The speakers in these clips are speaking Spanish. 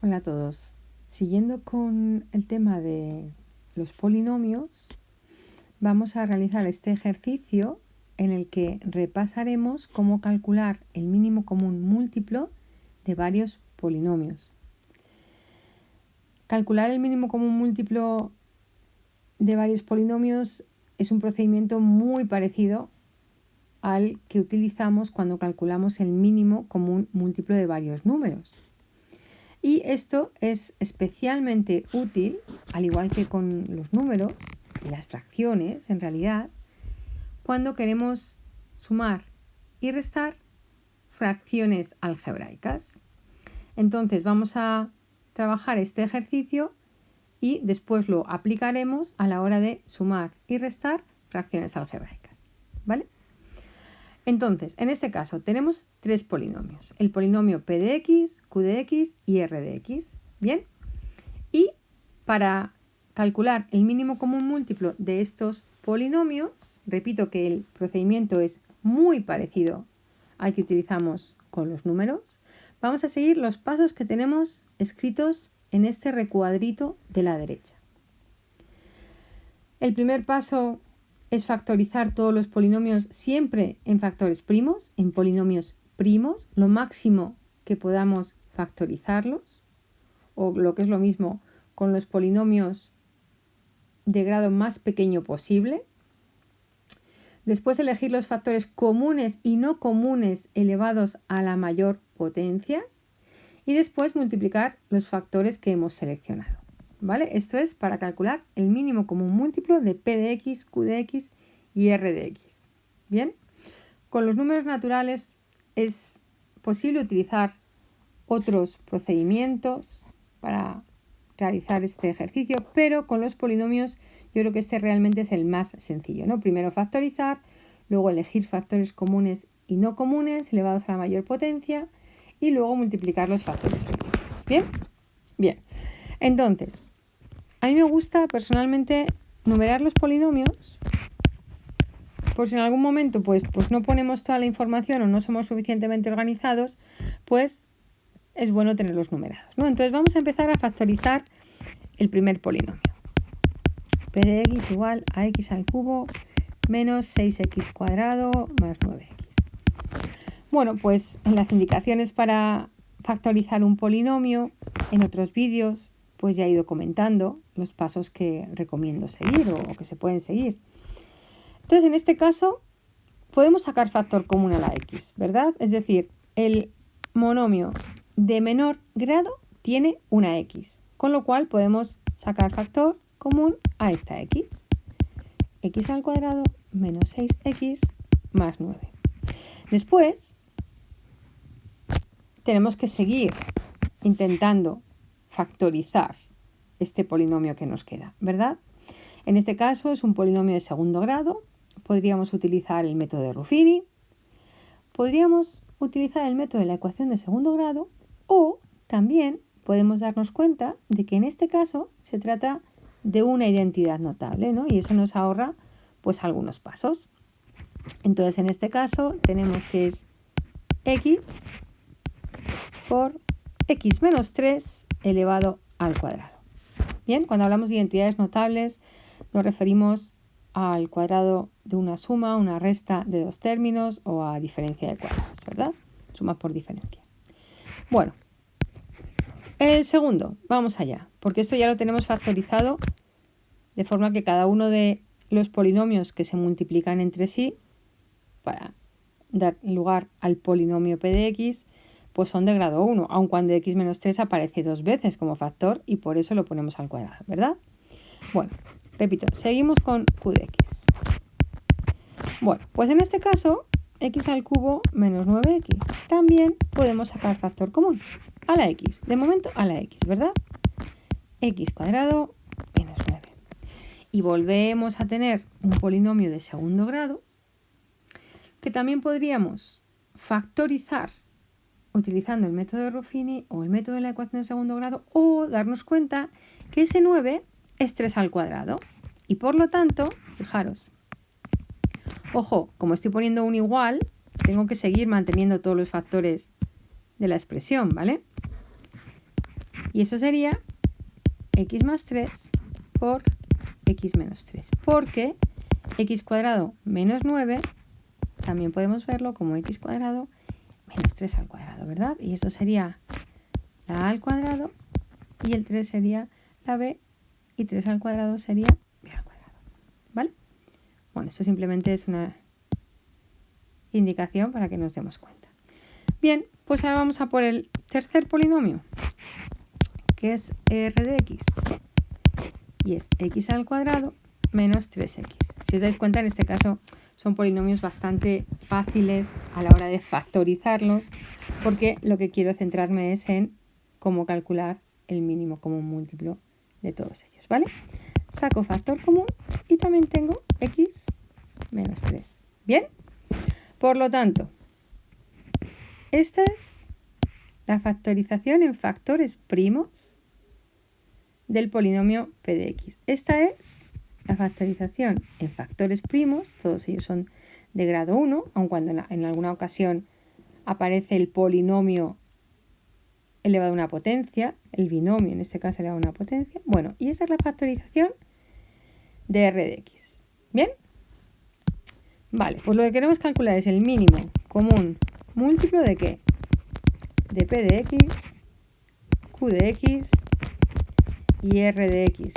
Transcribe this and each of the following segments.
Hola a todos. Siguiendo con el tema de los polinomios, vamos a realizar este ejercicio en el que repasaremos cómo calcular el mínimo común múltiplo de varios polinomios. Calcular el mínimo común múltiplo de varios polinomios es un procedimiento muy parecido al que utilizamos cuando calculamos el mínimo común múltiplo de varios números. Y esto es especialmente útil, al igual que con los números y las fracciones, en realidad, cuando queremos sumar y restar fracciones algebraicas. Entonces vamos a trabajar este ejercicio y después lo aplicaremos a la hora de sumar y restar fracciones algebraicas, ¿vale? Entonces, en este caso tenemos tres polinomios, el polinomio p de x, q de x y r de x, ¿bien? Y para calcular el mínimo común múltiplo de estos polinomios, repito que el procedimiento es muy parecido al que utilizamos con los números, vamos a seguir los pasos que tenemos escritos en este recuadrito de la derecha. El primer paso es factorizar todos los polinomios siempre en factores primos, en polinomios primos, lo máximo que podamos factorizarlos, o lo que es lo mismo con los polinomios de grado más pequeño posible. Después elegir los factores comunes y no comunes elevados a la mayor potencia. Y después multiplicar los factores que hemos seleccionado. ¿Vale? Esto es para calcular el mínimo común múltiplo de p de x, q de x y r de x. Bien, con los números naturales es posible utilizar otros procedimientos para realizar este ejercicio, pero con los polinomios yo creo que este realmente es el más sencillo, ¿no? Primero factorizar, luego elegir factores comunes y no comunes elevados a la mayor potencia y luego multiplicar los factores seleccionados. ¿Bien? Bien. Entonces, a mí me gusta personalmente numerar los polinomios, por si en algún momento pues no ponemos toda la información o no somos suficientemente organizados, pues es bueno tenerlos numerados, ¿no? Entonces vamos a empezar a factorizar el primer polinomio. P de x igual a x al cubo menos 6x cuadrado más 9x. Bueno, pues en las indicaciones para factorizar un polinomio, en otros vídeos, pues ya he ido comentando los pasos que recomiendo seguir o que se pueden seguir. Entonces, en este caso, podemos sacar factor común a la x, ¿verdad? Es decir, el monomio de menor grado tiene una x, con lo cual podemos sacar factor común a esta x. X al cuadrado menos 6x más 9. Después, tenemos que seguir intentando factorizar este polinomio que nos queda, ¿verdad? En este caso es un polinomio de segundo grado. Podríamos utilizar el método de Ruffini. Podríamos utilizar el método de la ecuación de segundo grado o también podemos darnos cuenta de que en este caso se trata de una identidad notable, ¿no? Y eso nos ahorra pues algunos pasos. Entonces en este caso tenemos que es x por x menos 3 elevado al cuadrado. Bien, cuando hablamos de identidades notables nos referimos al cuadrado de una suma, una resta de dos términos o a diferencia de cuadrados, ¿verdad? Suma por diferencia. Bueno, el segundo, vamos allá, porque esto ya lo tenemos factorizado de forma que cada uno de los polinomios que se multiplican entre sí para dar lugar al polinomio p de x, pues son de grado 1, aun cuando x menos 3 aparece dos veces como factor y por eso lo ponemos al cuadrado, ¿verdad? Bueno, repito, seguimos con q de x. Bueno, pues en este caso, x al cubo menos 9x. También podemos sacar factor común a la x. De momento a la x, ¿verdad? X cuadrado menos 9. Y volvemos a tener un polinomio de segundo grado que también podríamos factorizar utilizando el método de Ruffini o el método de la ecuación de segundo grado o darnos cuenta que ese 9 es 3 al cuadrado y por lo tanto, fijaros, ojo, como estoy poniendo un igual, tengo que seguir manteniendo todos los factores de la expresión, ¿vale? Y eso sería x más 3 por x menos 3. Porque x cuadrado menos 9 también podemos verlo como x cuadrado menos 3 al cuadrado, ¿verdad? Y eso sería la a al cuadrado y el 3 sería la b y 3 al cuadrado sería b al cuadrado, ¿vale? Bueno, esto simplemente es una indicación para que nos demos cuenta. Bien, pues ahora vamos a por el tercer polinomio, que es r de x, y es x al cuadrado menos 3x. Si os dais cuenta, en este caso son polinomios bastante fáciles a la hora de factorizarlos, porque lo que quiero centrarme es en cómo calcular el mínimo común múltiplo de todos ellos, ¿vale? Saco factor común y también tengo x menos 3. ¿Bien? Por lo tanto, esta es la factorización en factores primos del polinomio p de x. Esta es la factorización en factores primos, todos ellos son de grado 1, aun cuando en alguna ocasión aparece el polinomio elevado a una potencia, el binomio en este caso elevado a una potencia. Bueno, y esa es la factorización de r de x. ¿Bien? Vale, pues lo que queremos calcular es el mínimo común múltiplo de ¿qué? De p de x, q de x y r de x.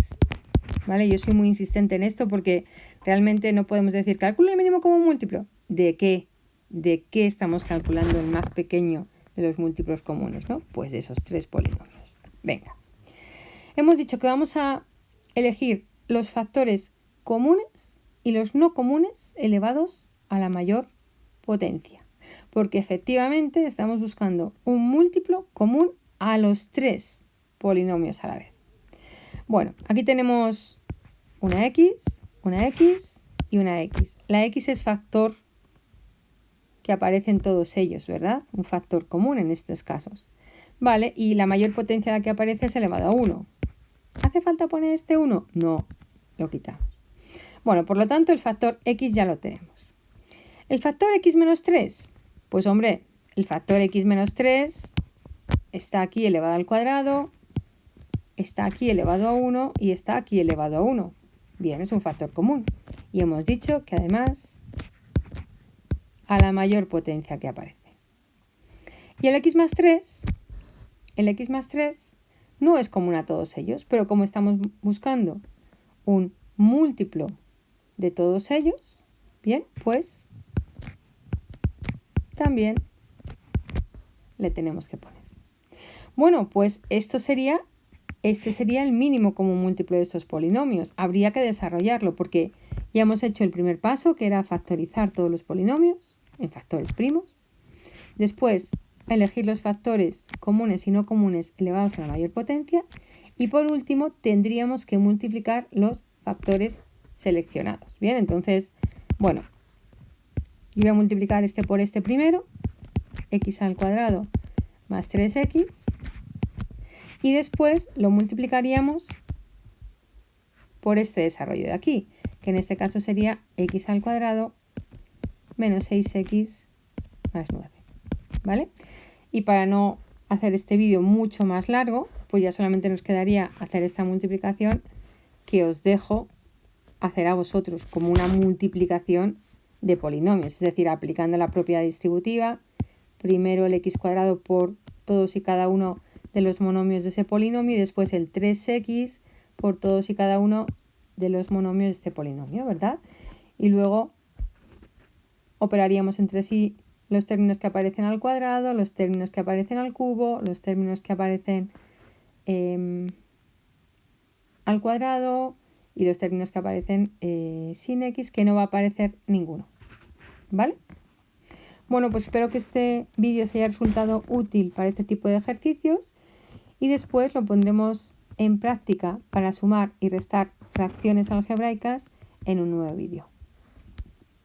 ¿Vale? Yo soy muy insistente en esto porque realmente no podemos decir calcula el mínimo común múltiplo. ¿De qué? ¿De qué estamos calculando el más pequeño de los múltiplos comunes, ¿no? Pues de esos tres polinomios. Venga. Hemos dicho que vamos a elegir los factores comunes y los no comunes elevados a la mayor potencia. Porque efectivamente estamos buscando un múltiplo común a los tres polinomios a la vez. Bueno, aquí tenemos una x y una x. La x es factor que aparece en todos ellos, ¿verdad? Un factor común en estos casos. Vale, y la mayor potencia a la que aparece es elevado a 1. ¿Hace falta poner este 1? No, lo quitamos. Bueno, por lo tanto el factor x ya lo tenemos. ¿El factor x menos 3? Pues hombre, el factor x menos 3 está aquí elevado al cuadrado, está aquí elevado a 1 y está aquí elevado a 1. Bien, es un factor común. Y hemos dicho que además a la mayor potencia que aparece. Y el x más 3 no es común a todos ellos, pero como estamos buscando un múltiplo de todos ellos, bien, pues también le tenemos que poner. Bueno, pues este sería el mínimo común múltiplo de estos polinomios. Habría que desarrollarlo porque ya hemos hecho el primer paso, que era factorizar todos los polinomios en factores primos. Después, elegir los factores comunes y no comunes elevados a la mayor potencia. Y por último, tendríamos que multiplicar los factores seleccionados. Bien, entonces, bueno, yo voy a multiplicar este por este primero, x al cuadrado más 3x. Y después lo multiplicaríamos por este desarrollo de aquí, que en este caso sería x al cuadrado menos 6x más 9. ¿Vale? Y para no hacer este vídeo mucho más largo, pues ya solamente nos quedaría hacer esta multiplicación que os dejo hacer a vosotros como una multiplicación de polinomios, es decir, aplicando la propiedad distributiva, primero el x cuadrado por todos y cada uno de los monomios de ese polinomio y después el 3x por todos y cada uno de los monomios de este polinomio, ¿verdad? Y luego operaríamos entre sí los términos que aparecen al cuadrado, los términos que aparecen al cubo, los términos que aparecen al cuadrado y los términos que aparecen sin x, que no va a aparecer ninguno. ¿Vale? Bueno, pues espero que este vídeo os haya resultado útil para este tipo de ejercicios y después lo pondremos en práctica para sumar y restar fracciones algebraicas en un nuevo vídeo.